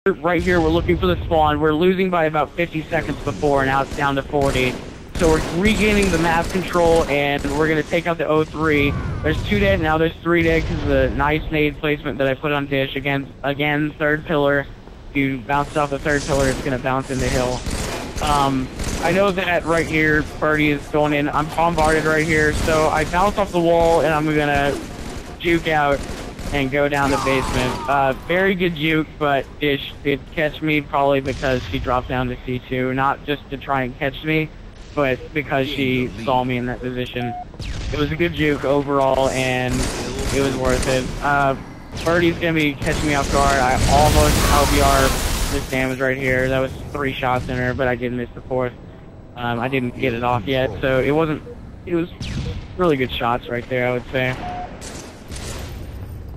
right here, we're looking for the spawn. We're losing by about 50 seconds before, now it's down to 40. So we're regaining the map control, and we're going to take out the O3. There's 2 dead, now there's 3 dead because of the nice nade placement that I put on Dish. Again, third pillar. If you bounce off the third pillar, it's going to bounce in the hill. I know that right here, Birdie is going in. I'm bombarded right here, so I bounce off the wall, and I'm going to juke out and go down the basement. Very good juke, but Dish did catch me probably because she dropped down to C2. Not just to try and catch me, but because she saw me in that position. It was a good juke overall, and it was worth it. Birdie's gonna be catching me off guard. I almost LBR this damage right here. That was 3 shots in her, but I did miss the 4th. I didn't get it off yet, so it was really good shots right there, I would say.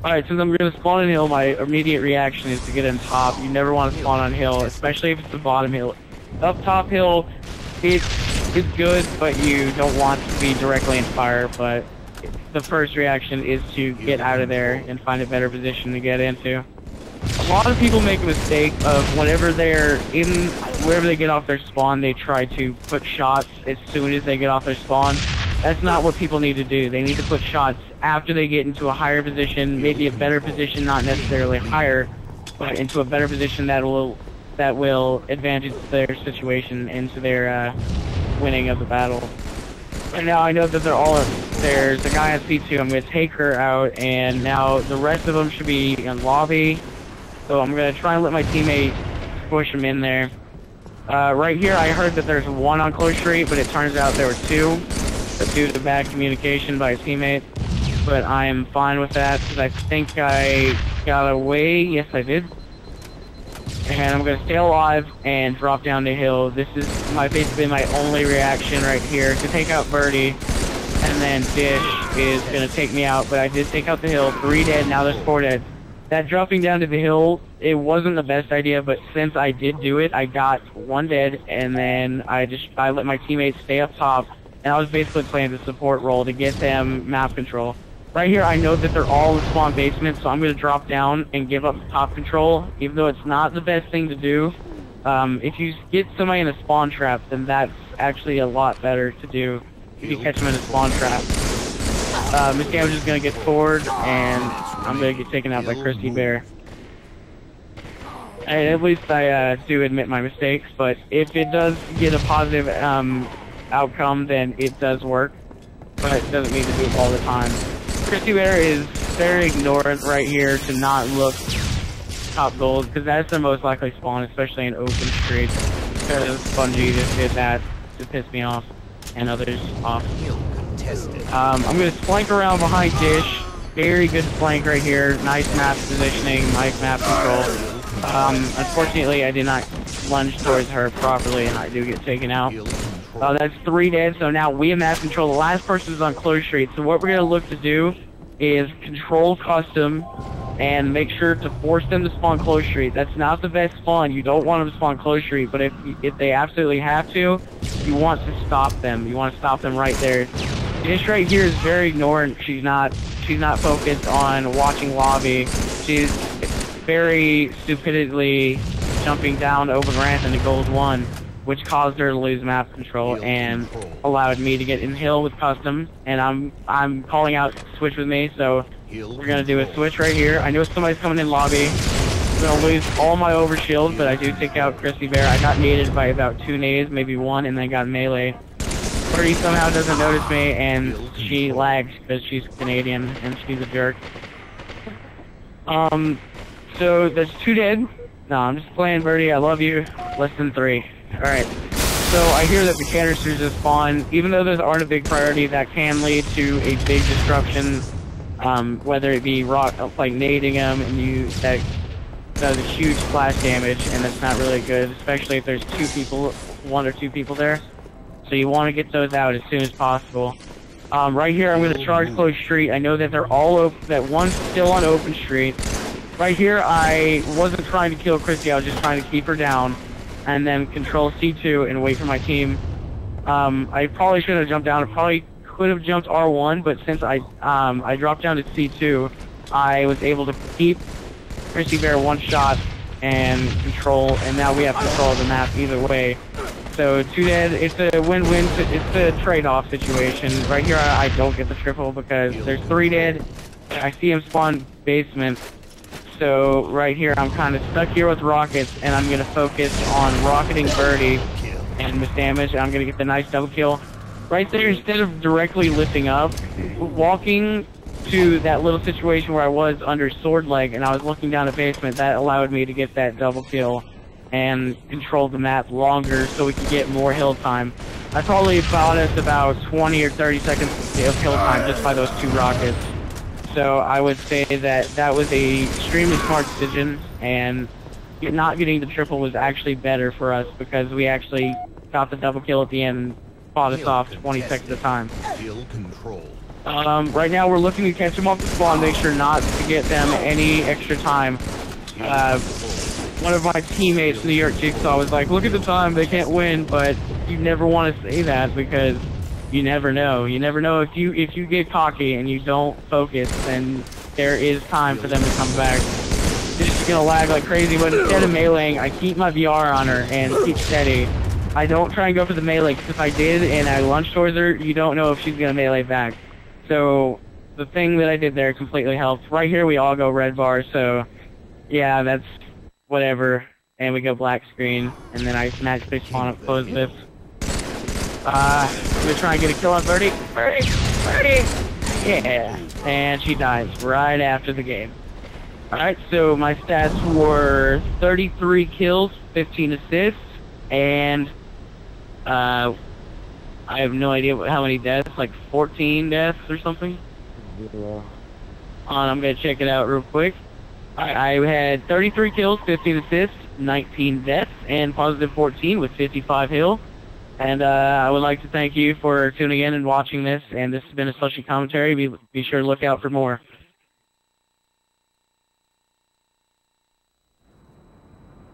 Alright, since I'm gonna spawn on hill, my immediate reaction is to get on top. You never want to spawn on hill, especially if it's the bottom hill. Up top hill, it's good, but you don't want to be directly in fire, but the first reaction is to get out of there and find a better position to get into. A lot of people make a mistake of whenever they get off their spawn, they try to put shots as soon as they get off their spawn. That's not what people need to do. They need to put shots after they get into a higher position, maybe a better position, not necessarily higher, but into a better position that will advantage their situation into their winning of the battle. Right now I know that they're all there's a guy at C2. I'm going to take her out, and now the rest of them should be in lobby. So I'm going to try and let my teammate push him in there. Right here I heard that there's 1 on close street, but it turns out there were 2. Due to bad communication by a teammate. But I am fine with that because I think I got away. Yes, I did. And I'm going to stay alive and drop down the hill. This is basically my only reaction right here to take out Birdie. And then Dish is going to take me out. But I did take out the hill. 3 dead, now there's 4 dead. That dropping down to the hill, it wasn't the best idea, but since I did do it, I got 1 dead. And then I let my teammates stay up top. And I was basically playing the support role to get them map control. Right here, I know that they're all in spawn basement, so I'm going to drop down and give up top control, even though it's not the best thing to do. If you get somebody in a spawn trap, then that's actually a lot better to do if you catch them in a spawn trap. This damage is going to get forward, and I'm going to get taken out by Christy Bear. And at least I do admit my mistakes, but if it does get a positive outcome, then it does work, but it doesn't mean to do it all the time. Christy Bear is very ignorant right here to not look top gold, because that's the most likely spawn, especially in open streets, because Bungie just did that to piss me off and others off. I'm going to flank around behind Dish. Very good flank right here. Nice map positioning, nice map control. Unfortunately, I did not lunge towards her properly, and I do get taken out. That's 3 dead, so now we have map control. The last person is on close street, so what we're going to look to do is control custom and make sure to force them to spawn close street. That's not the best spawn. You don't want them to spawn close street, but if they absolutely have to, you want to stop them. You want to stop them right there. Dish right here is very ignorant. She's not focused on watching lobby. She's very stupidly jumping down open ramp into gold 1. Which caused her to lose map control and allowed me to get in hill with custom. And I'm calling out switch with me, so we're gonna do a switch right here. I know somebody's coming in lobby. I'm gonna lose all my overshield, but I do take out Christy Bear. I got naded by about 2 nades, maybe 1, and then got melee. Birdie somehow doesn't notice me, and she lags because she's Canadian and she's a jerk. So there's 2 dead. No, I'm just playing, Birdie. I love you. Less than 3. Alright, so I hear that the canisters have spawned. Even though those aren't a big priority, that can lead to a big disruption, whether it be rock, like nading them, and that does a huge splash damage, and that's not really good, especially if there's 1 or 2 people there. So you want to get those out as soon as possible. Right here, I'm going to charge close street. I know that they're all open, that one's still on open street. Right here, I wasn't trying to kill Christy, I was just trying to keep her down. And then control C2 and wait for my team. I probably should have jumped down. I probably could have jumped R1, but since I dropped down to C2, I was able to keep Christy Bear 1 shot and control, and now we have control of the map either way. So 2 dead, it's a win-win, it's a trade-off situation. Right here I don't get the triple because there's 3 dead, I see him spawn basement. So right here I'm kind of stuck here with rockets, and I'm going to focus on rocketing Birdie and miss damage, and I'm going to get the nice double kill. Right there, instead of directly lifting up, walking to that little situation where I was under sword leg and I was looking down the basement, that allowed me to get that double kill and control the map longer so we could get more hill time. I probably bought us about 20 or 30 seconds of hill time just by those 2 rockets. So I would say that that was a extremely smart decision, and not getting the triple was actually better for us because we actually got the double kill at the end and fought us off 20 seconds at a time. Right now we're looking to catch them off the spawn, make sure not to get them any extra time. One of my teammates, New York Jigsaw, was like, look at the time, they can't win, but you never want to say that because you never know. You never know if you get cocky and you don't focus, then there is time for them to come back. She's just gonna lag like crazy, but instead of meleeing, I keep my VR on her and keep steady. I don't try and go for the melee, because if I did and I lunge towards her, you don't know if she's gonna melee back. So the thing that I did there completely helped. Right here we all go red bar, so yeah, that's whatever. And we go black screen, and then I magically spawn up close this. I'm gonna try and get a kill on Birdie. Birdie! Birdie! Yeah! And she dies right after the game. Alright, so my stats were 33 kills, 15 assists, and I have no idea how many deaths, like 14 deaths or something. Yeah. I'm gonna check it out real quick. I had 33 kills, 15 assists, 19 deaths, and positive 14 with 55 heal. And I would like to thank you for tuning in and watching this, and this has been a Slushy commentary. Be sure to look out for more.